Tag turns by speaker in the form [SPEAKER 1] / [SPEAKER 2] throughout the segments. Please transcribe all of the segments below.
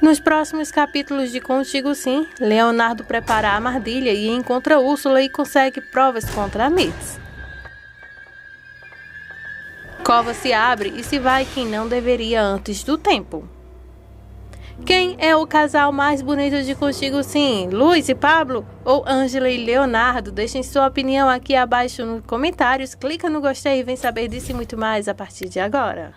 [SPEAKER 1] Nos próximos capítulos de Contigo Sim, Leonardo prepara a armadilha e encontra Úrsula e consegue provas contra a Mitz. Cova se abre e se vai quem não deveria antes do tempo. Quem é o casal mais bonito de Contigo Sim? Luiz e Pablo ou Ângela e Leonardo? Deixem sua opinião aqui abaixo nos comentários, clica no gostei e vem saber disso e muito mais a partir de agora.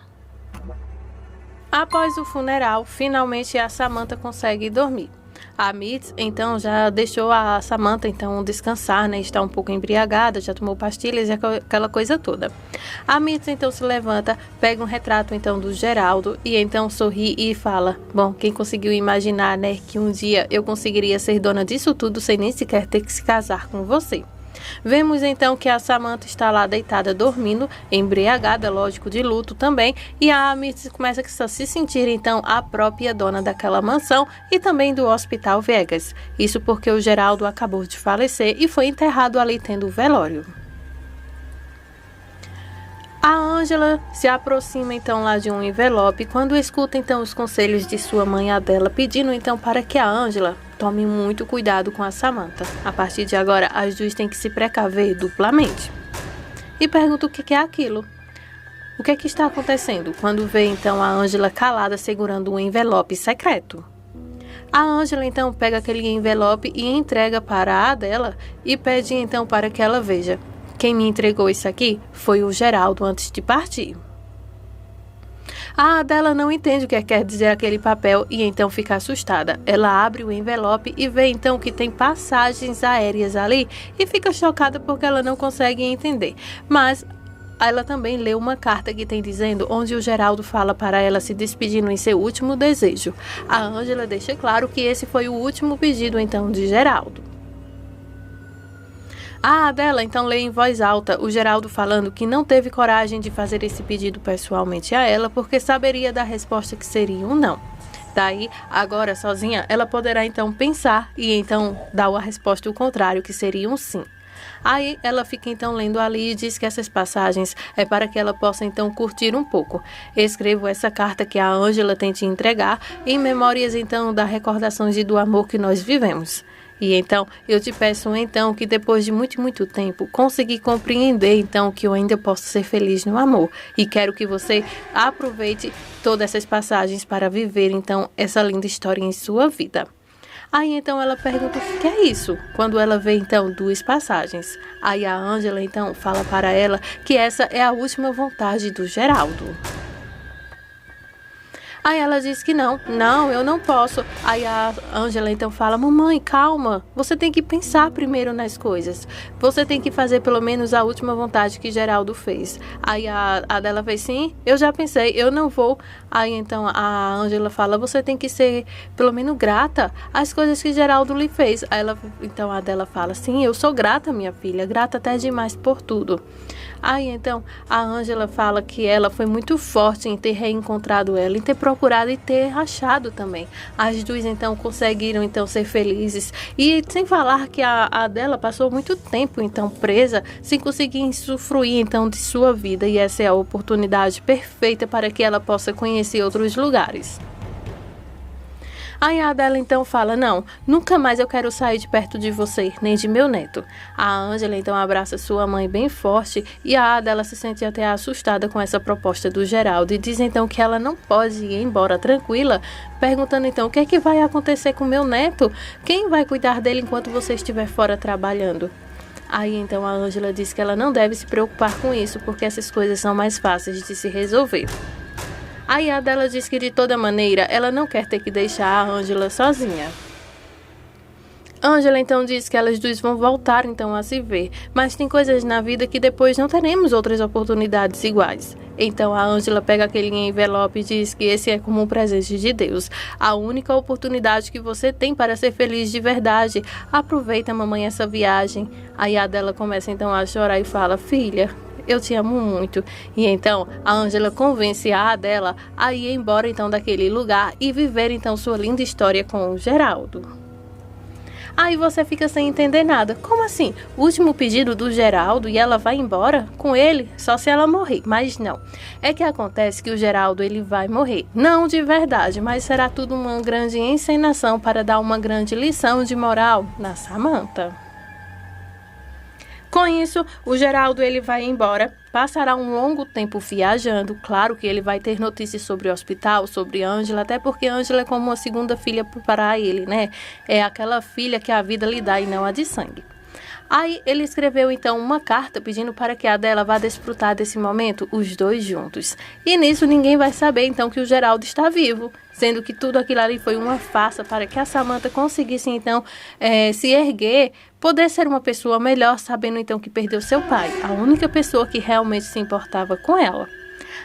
[SPEAKER 1] Após o funeral, finalmente a Samantha consegue dormir. A Mitz, então, já deixou a Samantha, então, descansar, né? Está um pouco embriagada, já tomou pastilhas e aquela coisa toda. A Mitz, então, se levanta, pega um retrato, então, do Geraldo e, então, sorri e fala: bom, quem conseguiu imaginar, né, que um dia eu conseguiria ser dona disso tudo sem nem sequer ter que se casar com você. Vemos então que a Samantha está lá deitada dormindo, embriagada, lógico, de luto também, e a Mitz começa a se sentir então a própria dona daquela mansão e também do Hospital Vegas. Isso porque o Geraldo acabou de falecer e foi enterrado ali tendo o velório. A Ângela se aproxima então lá de um envelope quando escuta então os conselhos de sua mãe Adela, pedindo então para que a Ângela tome muito cuidado com a Samantha. A partir de agora, as duas têm que se precaver duplamente. E pergunta o que é aquilo. O que é que está acontecendo? Quando vê então a Ângela calada segurando um envelope secreto. A Ângela então pega aquele envelope e entrega para a Adela e pede então para que ela veja. Quem me entregou isso aqui foi o Geraldo antes de partir. A Adela não entende o que quer dizer aquele papel e então fica assustada. Ela abre o envelope e vê então que tem passagens aéreas ali e fica chocada porque ela não consegue entender. Mas ela também lê uma carta que tem dizendo onde o Geraldo fala para ela se despedindo em seu último desejo. A Ângela deixa claro que esse foi o último pedido então de Geraldo. A Adela então lê em voz alta o Geraldo falando que não teve coragem de fazer esse pedido pessoalmente a ela porque saberia da resposta que seria um não. Daí, agora sozinha, ela poderá então pensar e então dar a resposta o contrário, que seria um sim. Aí ela fica então lendo ali e diz que essas passagens é para que ela possa então curtir um pouco. Escrevo essa carta que a Ângela tem te entregar em memórias então das recordações e do amor que nós vivemos. E então, eu te peço então que depois de muito tempo, consegui compreender então que eu ainda posso ser feliz no amor. E quero que você aproveite todas essas passagens para viver então essa linda história em sua vida. Aí então ela pergunta o que é isso, quando ela vê então duas passagens. Aí a Ângela então fala para ela que essa é a última vontade do Geraldo. Aí ela diz que não, eu não posso. Aí a Ângela então fala: mamãe, calma, você tem que pensar primeiro nas coisas. Você tem que fazer pelo menos a última vontade que Geraldo fez. Aí a Adela fez: sim, eu já pensei, eu não vou. Aí então a Ângela fala: você tem que ser pelo menos grata às coisas que Geraldo lhe fez. Aí então a Adela fala: sim, eu sou grata, minha filha, grata até demais por tudo. Aí então a Ângela fala que ela foi muito forte em ter reencontrado ela, em ter procurado e ter achado também. As duas então conseguiram então ser felizes e sem falar que a Adela passou muito tempo então presa, sem conseguir usufruir então de sua vida, e essa é a oportunidade perfeita para que ela possa conhecer outros lugares. Aí a Adela então fala: não, nunca mais eu quero sair de perto de você, nem de meu neto. A Ângela então abraça sua mãe bem forte e a Adela se sente até assustada com essa proposta do Geraldo e diz então que ela não pode ir embora tranquila, perguntando então: o que é que vai acontecer com meu neto? Quem vai cuidar dele enquanto você estiver fora trabalhando? Aí então a Ângela diz que ela não deve se preocupar com isso porque essas coisas são mais fáceis de se resolver. Aí a Adela diz que de toda maneira ela não quer ter que deixar a Ângela sozinha. Ângela então diz que elas duas vão voltar então a se ver, mas tem coisas na vida que depois não teremos outras oportunidades iguais. Então a Ângela pega aquele envelope e diz que esse é como um presente de Deus, a única oportunidade que você tem para ser feliz de verdade. Aproveita, mamãe, essa viagem. Aí a Adela começa então a chorar e fala: filha, eu te amo muito. E então a Ângela convence a Adela a ir embora então daquele lugar e viver então sua linda história com o Geraldo. Aí você fica sem entender nada. Como assim? O último pedido do Geraldo e ela vai embora com ele? Só se ela morrer. Mas não. É que acontece que o Geraldo ele vai morrer. Não de verdade, mas será tudo uma grande encenação para dar uma grande lição de moral na Samantha. Com isso, o Geraldo ele vai embora, passará um longo tempo viajando. Claro que ele vai ter notícias sobre o hospital, sobre Ângela, até porque Ângela é como uma segunda filha para ele, né? É aquela filha que a vida lhe dá e não a de sangue. Aí ele escreveu então uma carta pedindo para que a Adela vá desfrutar desse momento, os dois juntos. E nisso ninguém vai saber então que o Geraldo está vivo, sendo que tudo aquilo ali foi uma farsa para que a Samantha conseguisse então se erguer, poder ser uma pessoa melhor, sabendo então que perdeu seu pai, a única pessoa que realmente se importava com ela.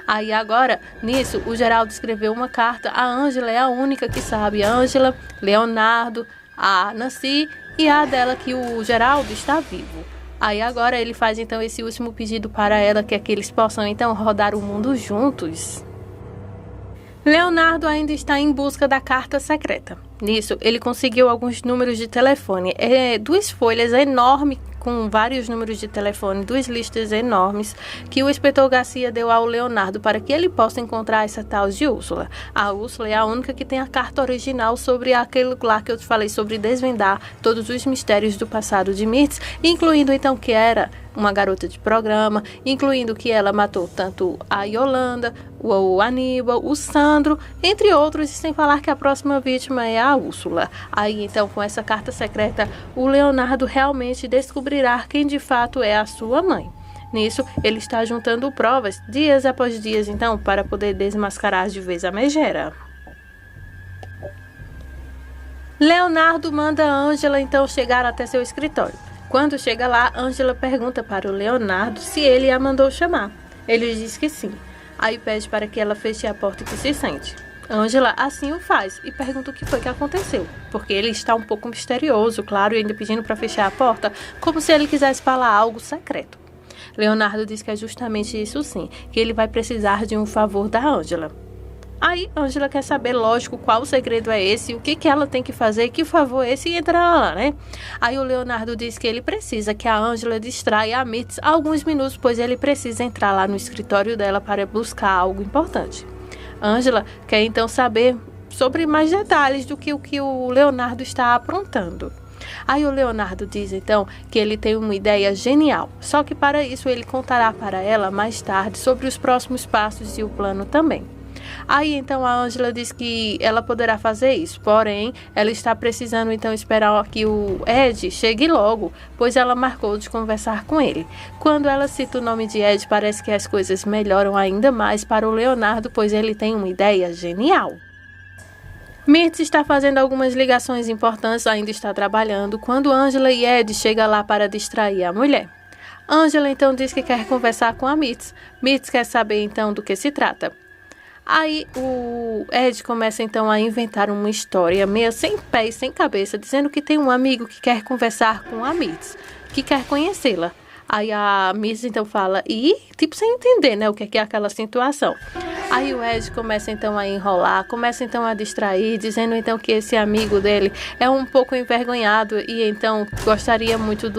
[SPEAKER 1] Aí agora, nisso, o Geraldo escreveu uma carta, a Ângela é a única que sabe, a Ângela, Leonardo, a Nancy e a Adela que o Geraldo está vivo. Aí agora ele faz então esse último pedido para ela, que é que eles possam então rodar o mundo juntos. Leonardo ainda está em busca da carta secreta. Nisso, ele conseguiu alguns números de telefone, duas folhas enormes com vários números de telefone, duas listas enormes que o inspetor Garcia deu ao Leonardo para que ele possa encontrar essa tal de Úrsula. A Úrsula é a única que tem a carta original sobre aquele lá que eu te falei, sobre desvendar todos os mistérios do passado de Mirtz, incluindo então que era uma garota de programa, incluindo que ela matou tanto a Yolanda, o Aníbal, o Sandro, entre outros, e sem falar que a próxima vítima é a Úrsula. Aí então, com essa carta secreta, o Leonardo realmente descobrirá quem de fato é a sua mãe. Nisso, ele está juntando provas, dias após dias, então, para poder desmascarar de vez a megera. Leonardo manda a Ângela então chegar até seu escritório. Quando chega lá, Ângela pergunta para o Leonardo se ele a mandou chamar. Ele diz que sim. Aí pede para que ela feche a porta e que se sente. Ângela assim o faz e pergunta o que foi que aconteceu, porque ele está um pouco misterioso, claro, e ainda pedindo para fechar a porta, como se ele quisesse falar algo secreto. Leonardo diz que é justamente isso sim, que ele vai precisar de um favor da Ângela. Aí, Ângela quer saber, lógico, qual o segredo é esse, o que ela tem que fazer, que favor é esse, e entra lá, né? Aí o Leonardo diz que ele precisa que a Ângela distraia a Mirtz alguns minutos, pois ele precisa entrar lá no escritório dela para buscar algo importante. Ângela quer então saber sobre mais detalhes do que o Leonardo está aprontando. Aí o Leonardo diz então que ele tem uma ideia genial, só que para isso ele contará para ela mais tarde sobre os próximos passos e o plano também. Aí então a Ângela diz que ela poderá fazer isso, porém ela está precisando então esperar que o Ed chegue logo, pois ela marcou de conversar com ele. Quando ela cita o nome de Ed, parece que as coisas melhoram ainda mais para o Leonardo, pois ele tem uma ideia genial. Mirtz está fazendo algumas ligações importantes, ainda está trabalhando, quando Ângela e Ed chegam lá para distrair a mulher. Ângela então diz que quer conversar com a Mirtz. Mirtz quer saber então do que se trata. Aí o Ed começa então a inventar uma história meio sem pé e sem cabeça, dizendo que tem um amigo que quer conversar com a Mirtz, que quer conhecê-la. Aí a Mirtz então fala, tipo sem entender, né, o que é aquela situação. Aí o Ed começa então a enrolar, começa então a distrair, dizendo então que esse amigo dele é um pouco envergonhado e então gostaria muito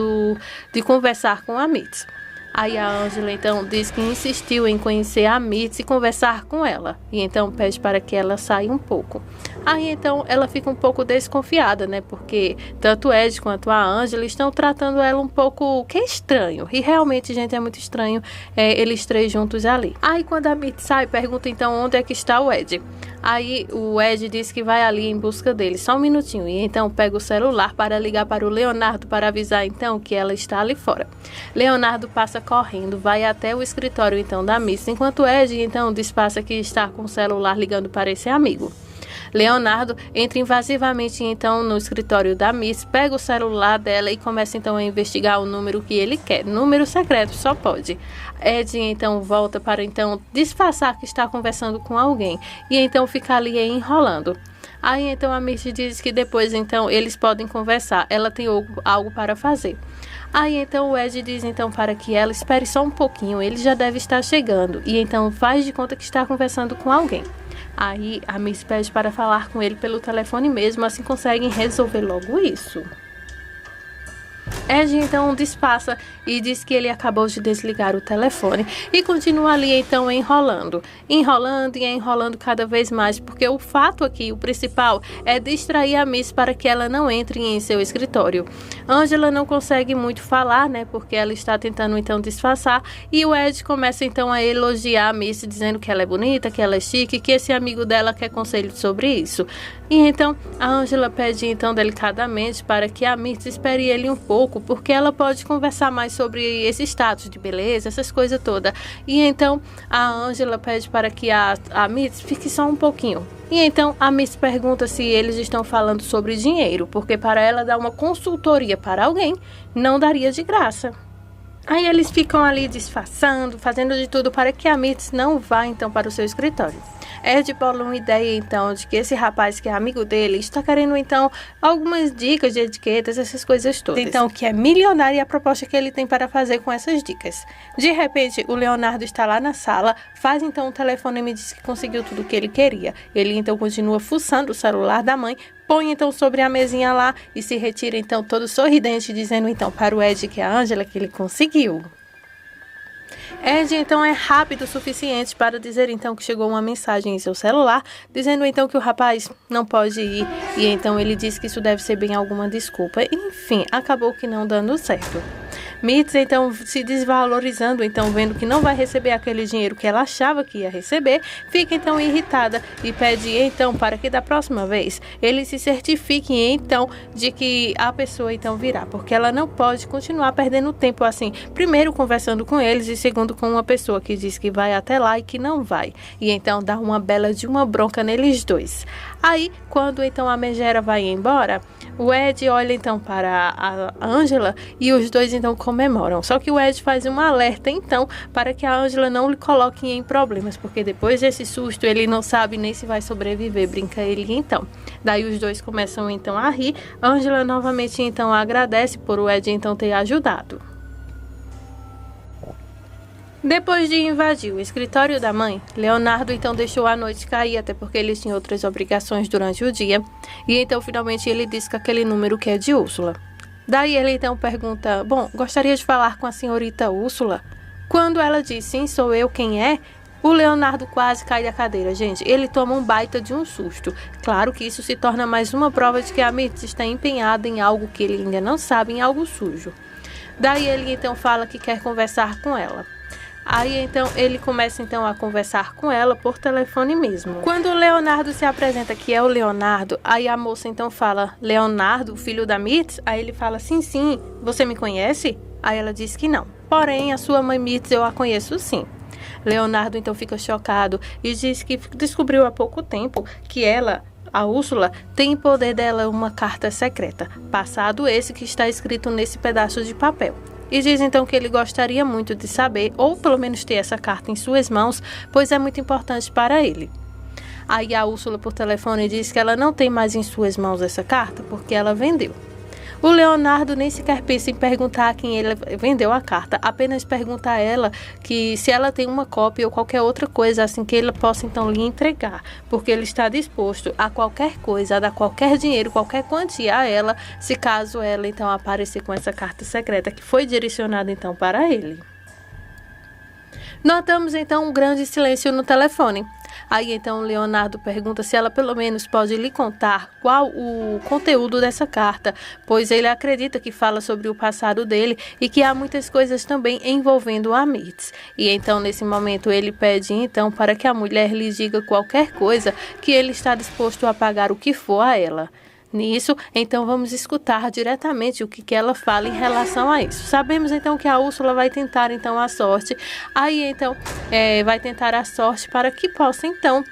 [SPEAKER 1] de conversar com a Mirtz. Aí a Ângela então diz que insistiu em conhecer a Mirtz e conversar com ela. E então pede para que ela saia um pouco. Aí então ela fica um pouco desconfiada, né? Porque tanto o Ed quanto a Ângela estão tratando ela um pouco que é estranho. E realmente, gente, é muito estranho eles três juntos ali. Aí quando a Mirtz sai, pergunta então onde é que está o Ed. Aí o Ed diz que vai ali em busca dele, só um minutinho. E então pega o celular para ligar para o Leonardo para avisar então que ela está ali fora. Leonardo passa correndo, vai até o escritório então da Mirtz, enquanto Ed então disfarça que está com o celular ligando para esse amigo. Leonardo entra invasivamente então no escritório da Mirtz, pega o celular dela e começa então a investigar o número que ele quer. Número secreto, só pode. Ed então volta para então disfarçar que está conversando com alguém e então fica ali enrolando. Aí então a Mirtz diz que depois então eles podem conversar, ela tem algo para fazer. Aí então o Ed diz então para que ela espere só um pouquinho, ele já deve estar chegando e então faz de conta que está conversando com alguém. Aí a Mirtz pede para falar com ele pelo telefone mesmo, assim conseguem resolver logo isso. Ed então disfarça e diz que ele acabou de desligar o telefone e continua ali então enrolando e enrolando cada vez mais, porque o fato aqui, o principal, é distrair a Miss para que ela não entre em seu escritório. Angela não consegue muito falar, né, porque ela está tentando então disfarçar, e o Ed começa então a elogiar a Miss, dizendo que ela é bonita, que ela é chique, que esse amigo dela quer conselho sobre isso. E então a Angela pede então delicadamente para que a Miss espere ele um pouco, porque ela pode conversar mais sobre esse status de beleza, essas coisas todas. E então a Angela pede para que a Miss fique só um pouquinho. E então a Miss pergunta se eles estão falando sobre dinheiro, porque para ela dar uma consultoria para alguém não daria de graça. Aí eles ficam ali disfarçando, fazendo de tudo para que a Miss não vá então para o seu escritório. Ed bola uma ideia então de que esse rapaz que é amigo dele está querendo então algumas dicas de etiquetas, essas coisas todas. Então que é milionário, e a proposta que ele tem para fazer com essas dicas. De repente o Leonardo está lá na sala, faz então um telefonema e diz que conseguiu tudo o que ele queria. Ele então continua fuçando o celular da mãe, põe então sobre a mesinha lá e se retira então todo sorridente, dizendo então para o Ed que é a Angela que ele conseguiu. Ed então é rápido o suficiente para dizer então que chegou uma mensagem em seu celular, dizendo então que o rapaz não pode ir, e então ele diz que isso deve ser bem alguma desculpa. Enfim, acabou que não dando certo. Mitz então se desvalorizando, então vendo que não vai receber aquele dinheiro que ela achava que ia receber, fica então irritada e pede então para que da próxima vez ele se certifique então de que a pessoa então virá, porque ela não pode continuar perdendo tempo assim, primeiro conversando com eles e segundo com uma pessoa que diz que vai até lá e que não vai, e então dá uma bela de uma bronca neles dois. Aí quando então a megera vai embora, o Ed olha então para a Angela e os dois então comemoram. Só que o Ed faz um alerta então para que a Angela não lhe coloque em problemas, porque depois desse susto ele não sabe nem se vai sobreviver, brinca ele então. Daí os dois começam então a rir. Angela novamente então agradece por o Ed então ter ajudado. Depois de invadir o escritório da mãe, Leonardo então deixou a noite cair, até porque ele tinha outras obrigações durante o dia, e então finalmente ele disse que aquele número que é de Úrsula. Daí ele então pergunta: bom, gostaria de falar com a senhorita Úrsula? Quando ela diz sim, sou eu, quem é? O Leonardo quase cai da cadeira, gente. Ele toma um baita de um susto. Claro que isso se torna mais uma prova de que a Mitz está empenhada em algo que ele ainda não sabe, em algo sujo. Daí ele então fala que quer conversar com ela. Aí então ele começa então a conversar com ela por telefone mesmo. Quando o Leonardo se apresenta que é o Leonardo, aí a moça então fala: Leonardo, filho da Mitz? Aí ele fala: sim, você me conhece? Aí ela diz que não. Porém, a sua mãe Mitz eu a conheço sim. Leonardo então fica chocado e diz que descobriu há pouco tempo que ela, a Úrsula, tem em poder dela uma carta secreta, passado esse que está escrito nesse pedaço de papel. E diz então que ele gostaria muito de saber, ou pelo menos ter essa carta em suas mãos, pois é muito importante para ele. Aí a Úrsula por telefone diz que ela não tem mais em suas mãos essa carta porque ela vendeu. O Leonardo nem sequer pensa em perguntar a quem ele vendeu a carta, apenas pergunta a ela que se ela tem uma cópia ou qualquer outra coisa assim que ele possa então lhe entregar, porque ele está disposto a qualquer coisa, a dar qualquer dinheiro, qualquer quantia a ela, se caso ela então aparecer com essa carta secreta que foi direcionada então para ele. Notamos então um grande silêncio no telefone. Aí então Leonardo pergunta se ela pelo menos pode lhe contar qual o conteúdo dessa carta, pois ele acredita que fala sobre o passado dele e que há muitas coisas também envolvendo a Mitz. E então nesse momento ele pede então para que a mulher lhe diga qualquer coisa, que ele está disposto a pagar o que for a ela. Nisso, então vamos escutar diretamente o que ela fala em relação a isso. Sabemos então que a Úrsula vai tentar então a sorte, aí então vai tentar a sorte para que possa então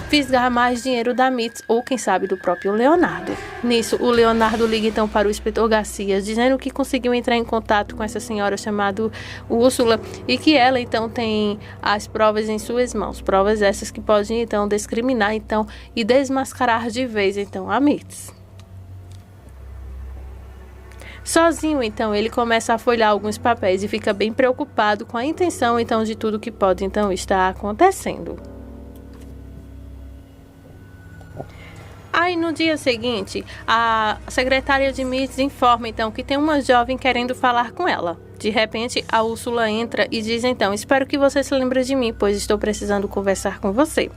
[SPEAKER 1] fisgar mais dinheiro da Mitz ou quem sabe do próprio Leonardo. Nisso, o Leonardo liga então para o inspetor Garcia, dizendo que conseguiu entrar em contato com essa senhora chamada Úrsula e que ela então tem as provas em suas mãos, provas essas que podem então discriminar então e desmascarar de vez então a Mitz. Sozinho, então, ele começa a folhear alguns papéis e fica bem preocupado com a intenção, então, de tudo que pode, então, estar acontecendo. Aí no dia seguinte, a secretária de Mirtz informa então que tem uma jovem querendo falar com ela. De repente, a Úrsula entra e diz então: espero que você se lembre de mim, pois estou precisando conversar com você.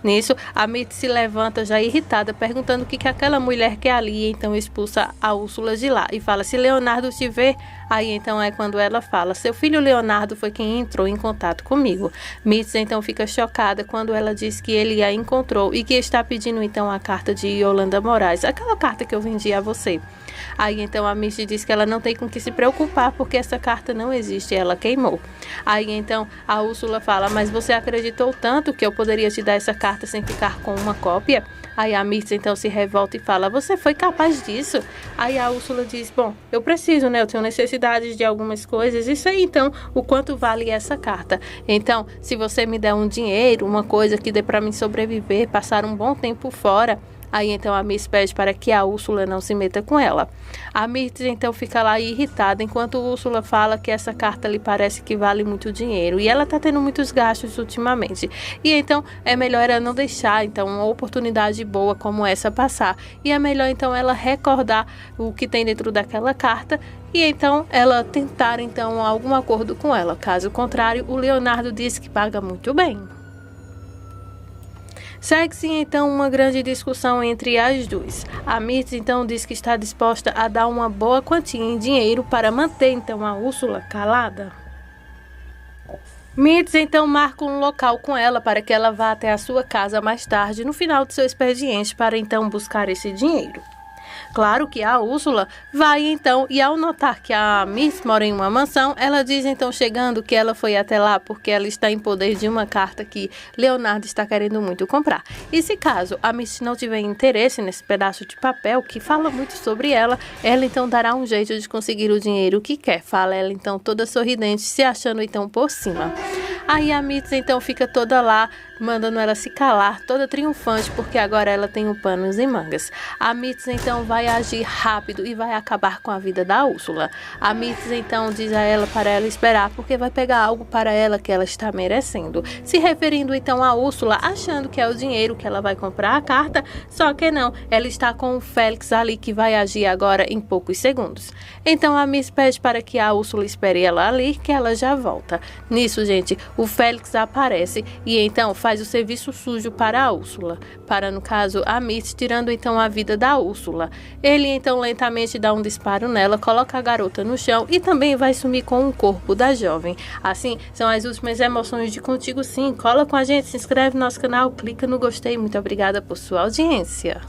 [SPEAKER 1] Nisso, a Mirtz se levanta já irritada, perguntando o que aquela mulher quer ali, e então expulsa a Úrsula de lá e fala: se Leonardo te ver, aí então é quando ela fala: seu filho Leonardo foi quem entrou em contato comigo. Mirtz então fica chocada quando ela diz que ele a encontrou e que está pedindo então a carta de Yolanda Moraes, aquela carta que eu vendi a você. Aí então a Mirtz diz que ela não tem com que se preocupar porque essa carta não existe, ela queimou. Aí então a Úrsula fala: mas você acreditou tanto que eu poderia te dar essa carta sem ficar com uma cópia? Aí a Mirtz então se revolta e fala: você foi capaz disso? Aí a Úrsula diz: bom, eu preciso, né? Eu tenho necessidade de algumas coisas. Isso aí então, o quanto vale essa carta? Então, se você me der um dinheiro, uma coisa que dê para mim sobreviver, passar um bom tempo fora. Aí então a Mirtz pede para que a Úrsula não se meta com ela. A Mirtz então fica lá irritada, enquanto Úrsula fala que essa carta lhe parece que vale muito dinheiro e ela está tendo muitos gastos ultimamente. E então é melhor ela não deixar então uma oportunidade boa como essa passar. E é melhor então ela recordar o que tem dentro daquela carta e então ela tentar então algum acordo com ela. Caso contrário, o Leonardo diz que paga muito bem. Segue-se então uma grande discussão entre as duas. A Mirtz então diz que está disposta a dar uma boa quantia em dinheiro para manter então a Úrsula calada. Mirtz então marca um local com ela para que ela vá até a sua casa mais tarde, no final do seu expediente, para então buscar esse dinheiro. Claro que a Úrsula vai então, e ao notar que a Mirtz mora em uma mansão, ela diz então chegando que ela foi até lá porque ela está em poder de uma carta que Leonardo está querendo muito comprar. E se caso a Mirtz não tiver interesse nesse pedaço de papel que fala muito sobre ela então dará um jeito de conseguir o dinheiro que quer. Fala ela então toda sorridente, se achando então por cima. Aí a Mirtz então fica toda lá, mandando ela se calar, toda triunfante, porque agora ela tem panos e mangas. A Mirtz então vai agir rápido e vai acabar com a vida da Úrsula. A Mirtz então diz a ela para ela esperar, porque vai pegar algo para ela que ela está merecendo. Se referindo então a Úrsula, achando que é o dinheiro que ela vai comprar a carta, só que não, ela está com o Félix ali que vai agir agora em poucos segundos. Então a Mirtz pede para que a Úrsula espere ela ali, que ela já volta. Nisso, gente, o Félix aparece e então faz o serviço sujo para a Úrsula, para no caso a Mirtz, tirando então a vida da Úrsula. Ele então lentamente dá um disparo nela, coloca a garota no chão e também vai sumir com o corpo da jovem. Assim, são as últimas emoções de Contigo Sim. Cola com a gente, se inscreve no nosso canal, clica no gostei. Muito obrigada por sua audiência.